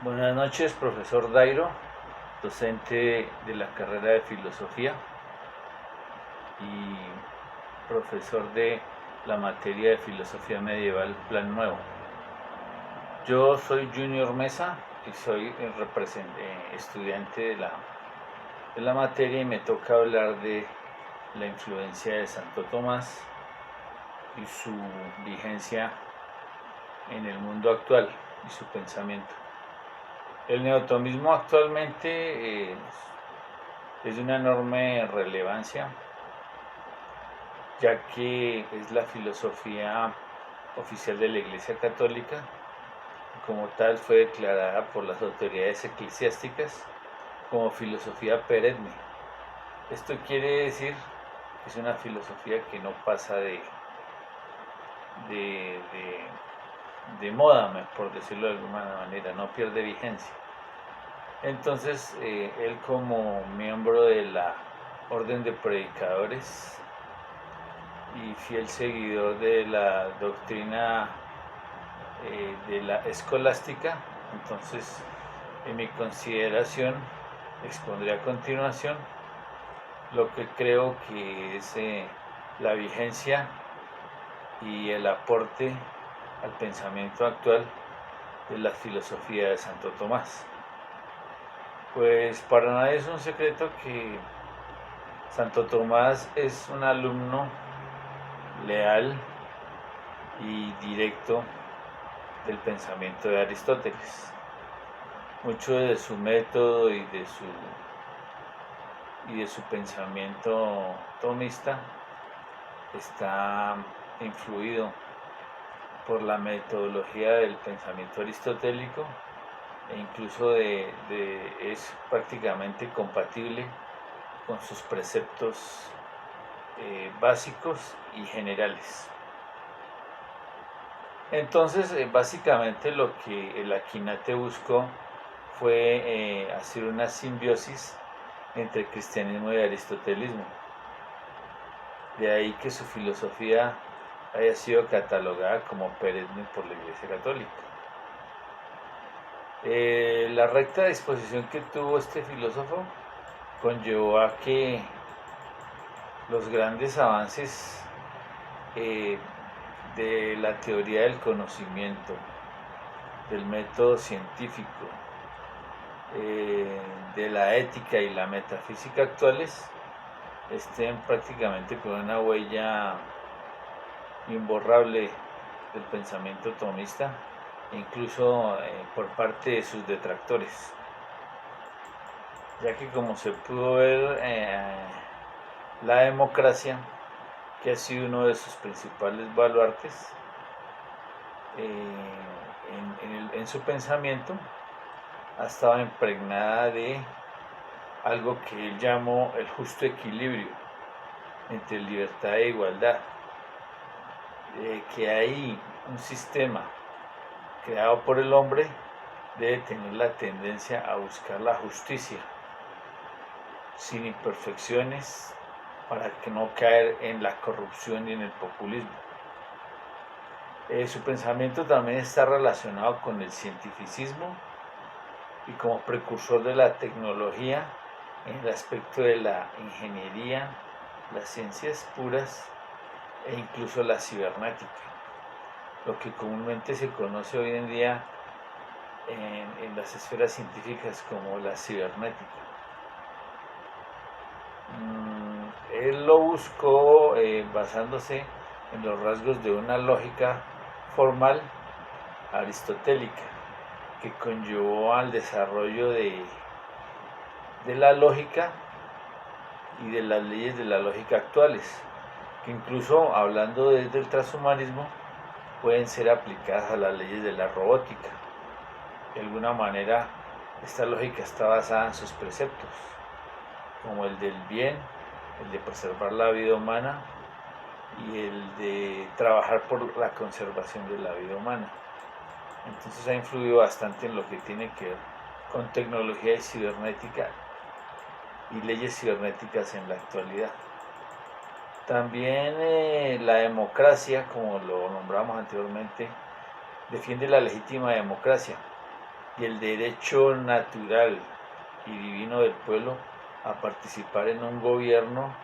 Buenas noches, profesor Dairo, docente de la carrera de filosofía y profesor de la materia de filosofía medieval Plan Nuevo. Yo soy Junior Mesa y soy el estudiante de la materia y me toca hablar de la influencia de Santo Tomás y su vigencia en el mundo actual y su pensamiento. El neotomismo actualmente es de una enorme relevancia, ya que es la filosofía oficial de la Iglesia Católica. Como tal fue declarada por las autoridades eclesiásticas como filosofía perenne. Esto quiere decir que es una filosofía que no pasa de moda, por decirlo de alguna manera, no pierde vigencia. Entonces, él como miembro de la Orden de Predicadores y fiel seguidor de la doctrina de la escolástica, entonces, en mi consideración, expondré a continuación lo que creo que es la vigencia y el aporte al pensamiento actual de la filosofía de Santo Tomás. Pues para nadie es un secreto que Santo Tomás es un alumno leal y directo del pensamiento de Aristóteles. Mucho de su método y de su pensamiento tomista está influido por la metodología del pensamiento aristotélico e incluso es prácticamente compatible con sus preceptos básicos y generales. Entonces, básicamente lo que el Aquinate buscó fue hacer una simbiosis entre cristianismo y aristotelismo. De ahí que su filosofía haya sido catalogada como perenne por la Iglesia Católica. La recta disposición que tuvo este filósofo conllevó a que los grandes avances de la teoría del conocimiento, del método científico, de la ética y la metafísica actuales estén prácticamente con una huella imborrable del pensamiento tomista, incluso por parte de sus detractores, ya que como se pudo ver, la democracia, que ha sido uno de sus principales baluartes en su pensamiento, ha estado impregnada de algo que él llamó el justo equilibrio entre libertad e igualdad, que hay un sistema creado por el hombre debe tener la tendencia a buscar la justicia sin imperfecciones para que no caer en la corrupción y en el populismo. Su pensamiento también está relacionado con el cientificismo y como precursor de la tecnología en el aspecto de la ingeniería, las ciencias puras e incluso la cibernética, lo que comúnmente se conoce hoy en día en las esferas científicas como la cibernética. Él lo buscó basándose en los rasgos de una lógica formal aristotélica que conllevó al desarrollo de la lógica y de las leyes de la lógica actuales, que incluso hablando desde el transhumanismo pueden ser aplicadas a las leyes de la robótica. De alguna manera esta lógica está basada en sus preceptos, como el del bien, el de preservar la vida humana y el de trabajar por la conservación de la vida humana. Entonces ha influido bastante en lo que tiene que ver con tecnología y cibernética y leyes cibernéticas en la actualidad. También la democracia, como lo nombramos anteriormente, defiende la legítima democracia, y el derecho natural y divino del pueblo a participar en un gobierno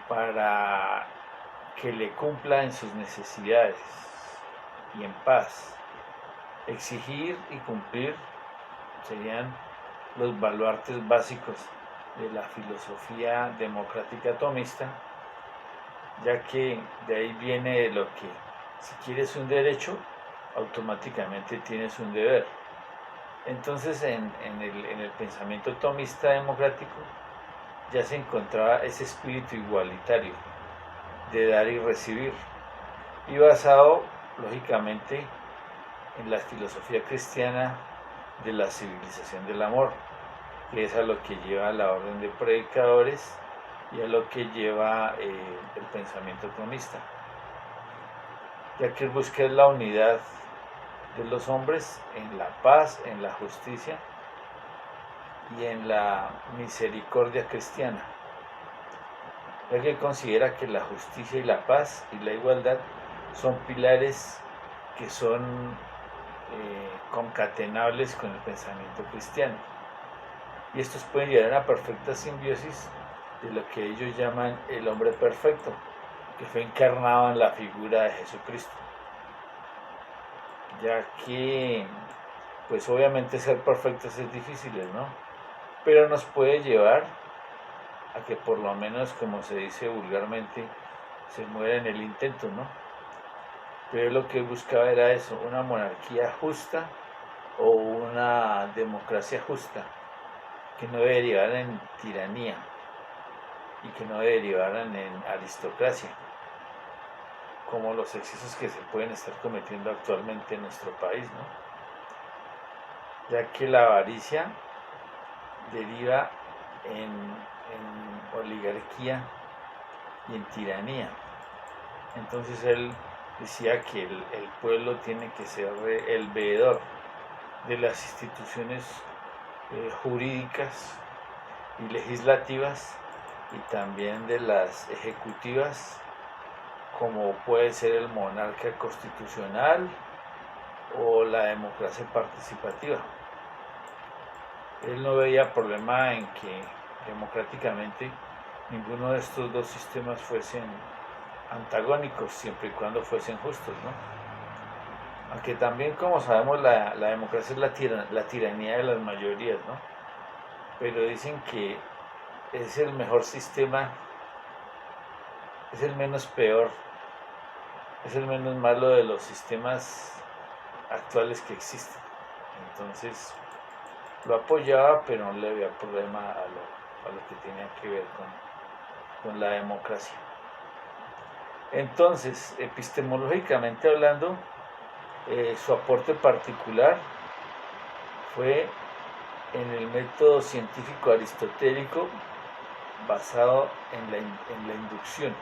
para que le cumpla en sus necesidades y en paz. Exigir y cumplir serían los baluartes básicos de la filosofía democrática tomista, ya que de ahí viene lo que si quieres un derecho, automáticamente tienes un deber. Entonces en el pensamiento tomista democrático ya se encontraba ese espíritu igualitario de dar y recibir, y basado lógicamente en la filosofía cristiana de la civilización del amor, que es a lo que lleva la orden de predicadores y a lo que lleva el pensamiento tomista, ya que busca la unidad de los hombres en la paz, en la justicia y en la misericordia cristiana, ya que considera que la justicia y la paz y la igualdad son pilares que son concatenables con el pensamiento cristiano, y estos pueden llegar a una perfecta simbiosis de lo que ellos llaman el hombre perfecto, que fue encarnado en la figura de Jesucristo, ya que pues obviamente ser perfectos es difícil, ¿no? Pero nos puede llevar a que por lo menos, como se dice vulgarmente, se muera en el intento, ¿no? Pero lo que buscaba era eso, una monarquía justa o una democracia justa, que no derivaran en tiranía y que no derivaran en aristocracia, como los excesos que se pueden estar cometiendo actualmente en nuestro país, ¿no? Ya que la avaricia deriva en oligarquía y en tiranía. Entonces él decía que el pueblo tiene que ser el veedor de las instituciones jurídicas y legislativas, y también de las ejecutivas, como puede ser el monarca constitucional o la democracia participativa. Él no veía problema en que democráticamente ninguno de estos dos sistemas fuesen antagónicos, siempre y cuando fuesen justos, ¿no? Aunque también, como sabemos, la democracia es la tiranía de las mayorías, ¿no? Pero dicen que es el mejor sistema, es el menos peor, es el menos malo de los sistemas actuales que existen. Entonces lo apoyaba, pero no le veía problema a lo que tenía que ver con la democracia. Entonces, epistemológicamente hablando, su aporte particular fue en el método científico aristotélico basado en la inducción,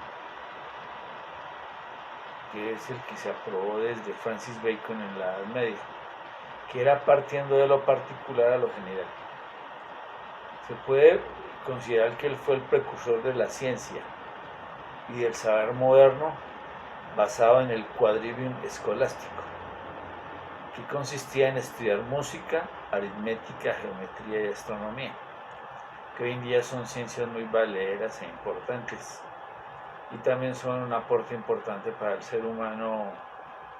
que es el que se aprobó desde Francis Bacon en la Edad Media, que era partiendo de lo particular a lo general. Se puede considerar que él fue el precursor de la ciencia y del saber moderno basado en el quadrivium escolástico, que consistía en estudiar música, aritmética, geometría y astronomía, que hoy en día son ciencias muy valeras e importantes, y también son un aporte importante para el ser humano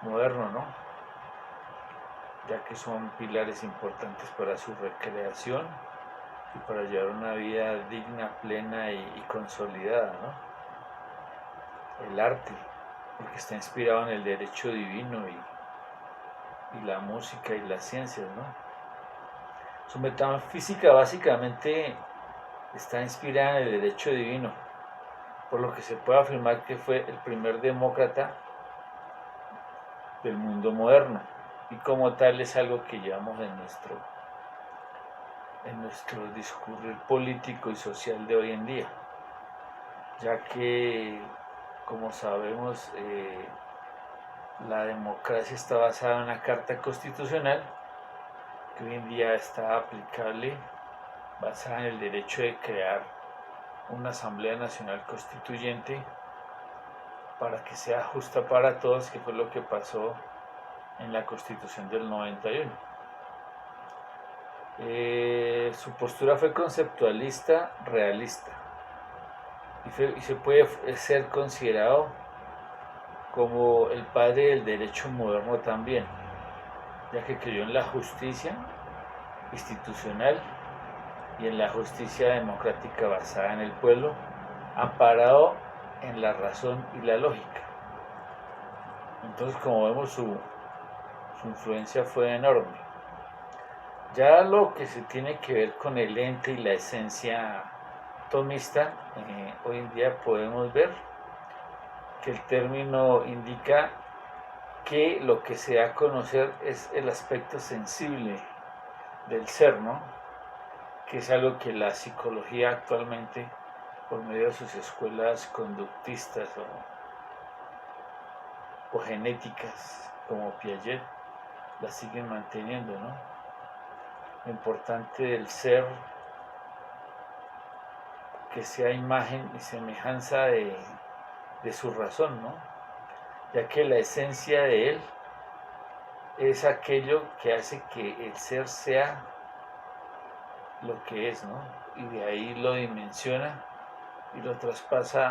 moderno, ¿no? Ya que son pilares importantes para su recreación y para llevar una vida digna, plena y consolidada, ¿no? El arte, porque está inspirado en el derecho divino y la música y las ciencias, ¿no? Su metafísica básicamente está inspirada en el derecho divino, por lo que se puede afirmar que fue el primer demócrata del mundo moderno, y como tal es algo que llevamos en nuestro discurrir político y social de hoy en día, ya que, como sabemos, la democracia está basada en una carta constitucional que hoy en día está aplicable, basada en el derecho de crear una Asamblea Nacional Constituyente para que sea justa para todos, que fue lo que pasó en la Constitución del 91. Su postura fue conceptualista, realista, y se puede ser considerado como el padre del derecho moderno también, ya que creyó en la justicia institucional y en la justicia democrática basada en el pueblo, amparado en la razón y la lógica. Entonces, como vemos, su influencia fue enorme. Ya lo que se tiene que ver con el ente y la esencia tomista, hoy en día podemos ver que el término indica que lo que se da a conocer es el aspecto sensible del ser, ¿no? Que es algo que la psicología actualmente, por medio de sus escuelas conductistas o genéticas, como Piaget, la siguen manteniendo, ¿no? Lo importante del ser, que sea imagen y semejanza de su razón, ¿no? Ya que la esencia de él es aquello que hace que el ser sea lo que es, ¿no? Y de ahí lo dimensiona y lo traspasa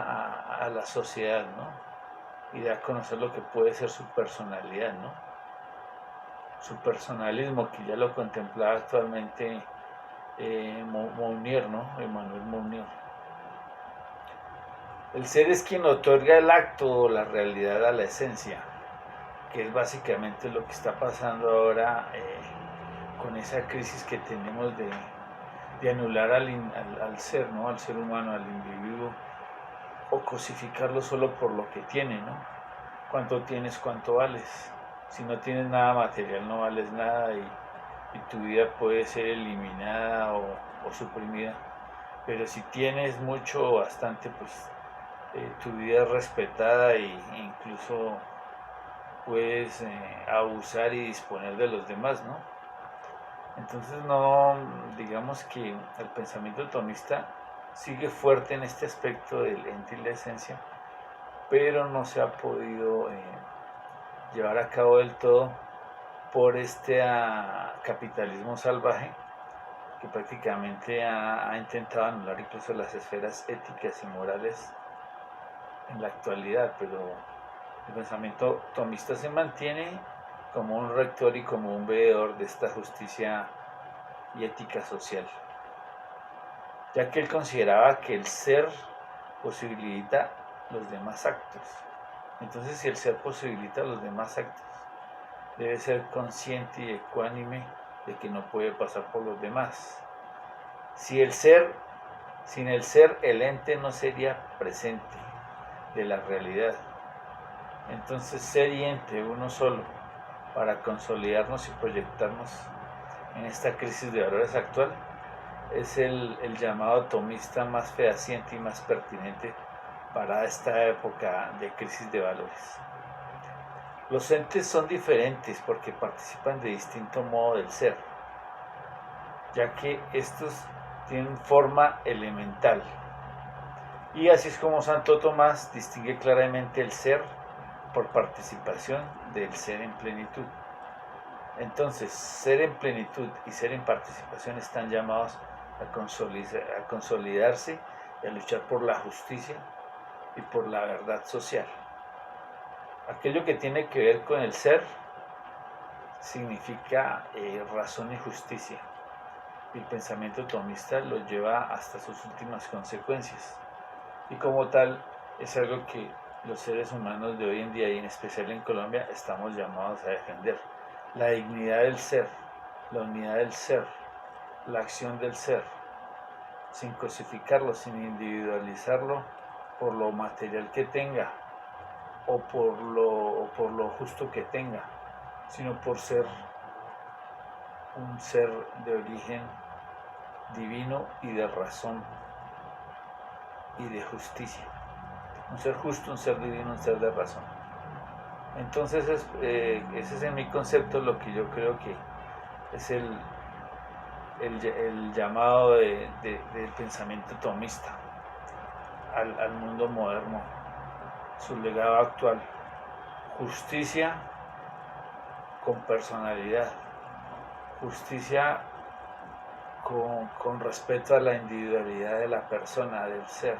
a la sociedad, ¿no? Y da a conocer lo que puede ser su personalidad, ¿no? Su personalismo, que ya lo contemplaba actualmente Mounier, ¿no? Emmanuel Mounier. El ser es quien otorga el acto o la realidad a la esencia, que es básicamente lo que está pasando ahora con esa crisis que tenemos de anular al ser, ¿no? Al ser humano, al individuo, o cosificarlo solo por lo que tiene, ¿no? ¿Cuánto tienes, cuánto vales? Si no tienes nada material, no vales nada y tu vida puede ser eliminada o suprimida. Pero si tienes mucho o bastante, pues tu vida es respetada e incluso puedes abusar y disponer de los demás, ¿no? Entonces no, digamos que el pensamiento tomista sigue fuerte en este aspecto del ente y la esencia, pero no se ha podido llevar a cabo del todo por este capitalismo salvaje que prácticamente ha intentado anular incluso las esferas éticas y morales en la actualidad, pero el pensamiento tomista se mantiene como un rector y como un veedor de esta justicia y ética social, ya que él consideraba que el ser posibilita los demás actos. Entonces, si el ser posibilita los demás actos, debe ser consciente y ecuánime de que no puede pasar por los demás. Sin el ser, el ente no sería presente de la realidad. Entonces, ser y ente uno solo, para consolidarnos y proyectarnos en esta crisis de valores actual, es el llamado tomista más fehaciente y más pertinente para esta época de crisis de valores. Los entes son diferentes porque participan de distinto modo del ser, ya que estos tienen forma elemental. Y así es como Santo Tomás distingue claramente el ser por participación del ser en plenitud. Entonces, ser en plenitud y ser en participación están llamados a consolidarse y a luchar por la justicia y por la verdad social. Aquello que tiene que ver con el ser significa razón y justicia. El pensamiento tomista lo lleva hasta sus últimas consecuencias. Y como tal, es algo que los seres humanos de hoy en día, y en especial en Colombia, estamos llamados a defender. La dignidad del ser, la unidad del ser, la acción del ser, sin cosificarlo, sin individualizarlo por lo material que tenga o por lo justo que tenga, sino por ser un ser de origen divino y de razón y de justicia. Un ser justo, un ser divino, un ser de razón. Entonces ese es en mi concepto lo que yo creo que es el llamado del pensamiento tomista al mundo moderno, su legado actual. Justicia con personalidad, justicia con respeto a la individualidad de la persona, del ser.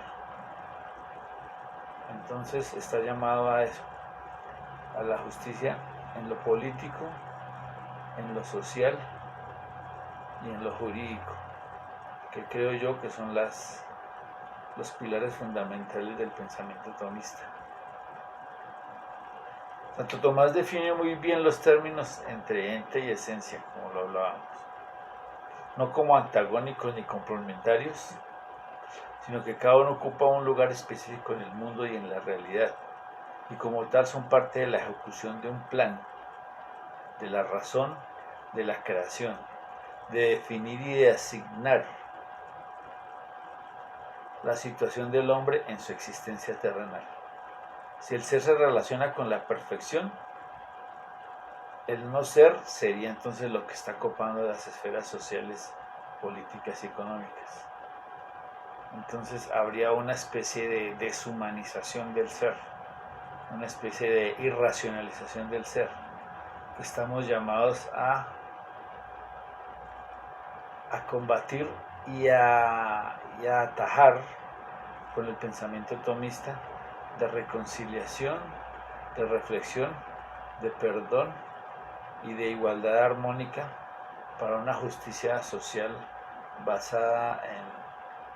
Entonces está llamado a eso, a la justicia en lo político, en lo social y en lo jurídico, que creo yo que son los pilares fundamentales del pensamiento tomista. Santo Tomás define muy bien los términos entre ente y esencia, como lo hablábamos, no como antagónicos ni complementarios, sino que cada uno ocupa un lugar específico en el mundo y en la realidad, y como tal son parte de la ejecución de un plan, de la razón, de la creación, de definir y de asignar la situación del hombre en su existencia terrenal. Si el ser se relaciona con la perfección, el no ser sería entonces lo que está copando las esferas sociales, políticas y económicas. Entonces habría una especie de deshumanización del ser, una especie de irracionalización del ser. Estamos llamados a combatir y a atajar con el pensamiento tomista de reconciliación, de reflexión, de perdón y de igualdad armónica para una justicia social basada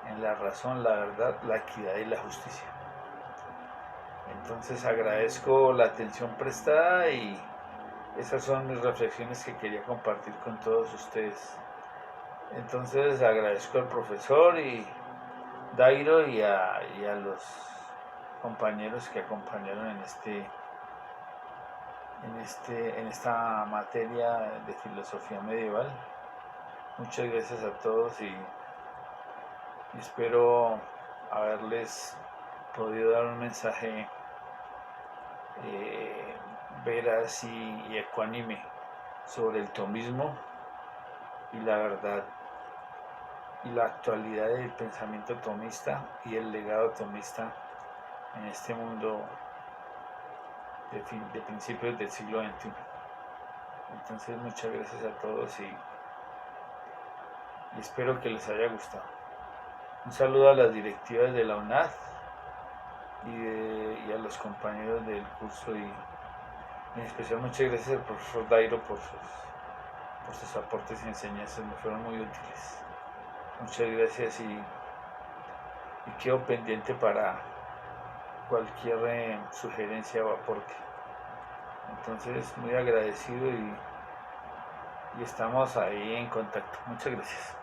en la razón, la verdad, la equidad y la justicia. Entonces agradezco la atención prestada y esas son mis reflexiones que quería compartir con todos ustedes. Entonces agradezco al profesor y Dairo y a los compañeros que acompañaron en esta materia de filosofía medieval. Muchas gracias a todos y espero haberles podido dar un mensaje veraz y ecuánime sobre el tomismo y la verdad y la actualidad del pensamiento tomista y el legado tomista en este mundo de principios del siglo XXI. Entonces muchas gracias a todos y espero que les haya gustado. Un saludo a las directivas de la UNAD y a los compañeros del curso y en especial muchas gracias al profesor Dairo por sus aportes y enseñanzas, me fueron muy útiles. Muchas gracias y quedo pendiente para cualquier sugerencia o aporte. Entonces muy agradecido y estamos ahí en contacto. Muchas gracias.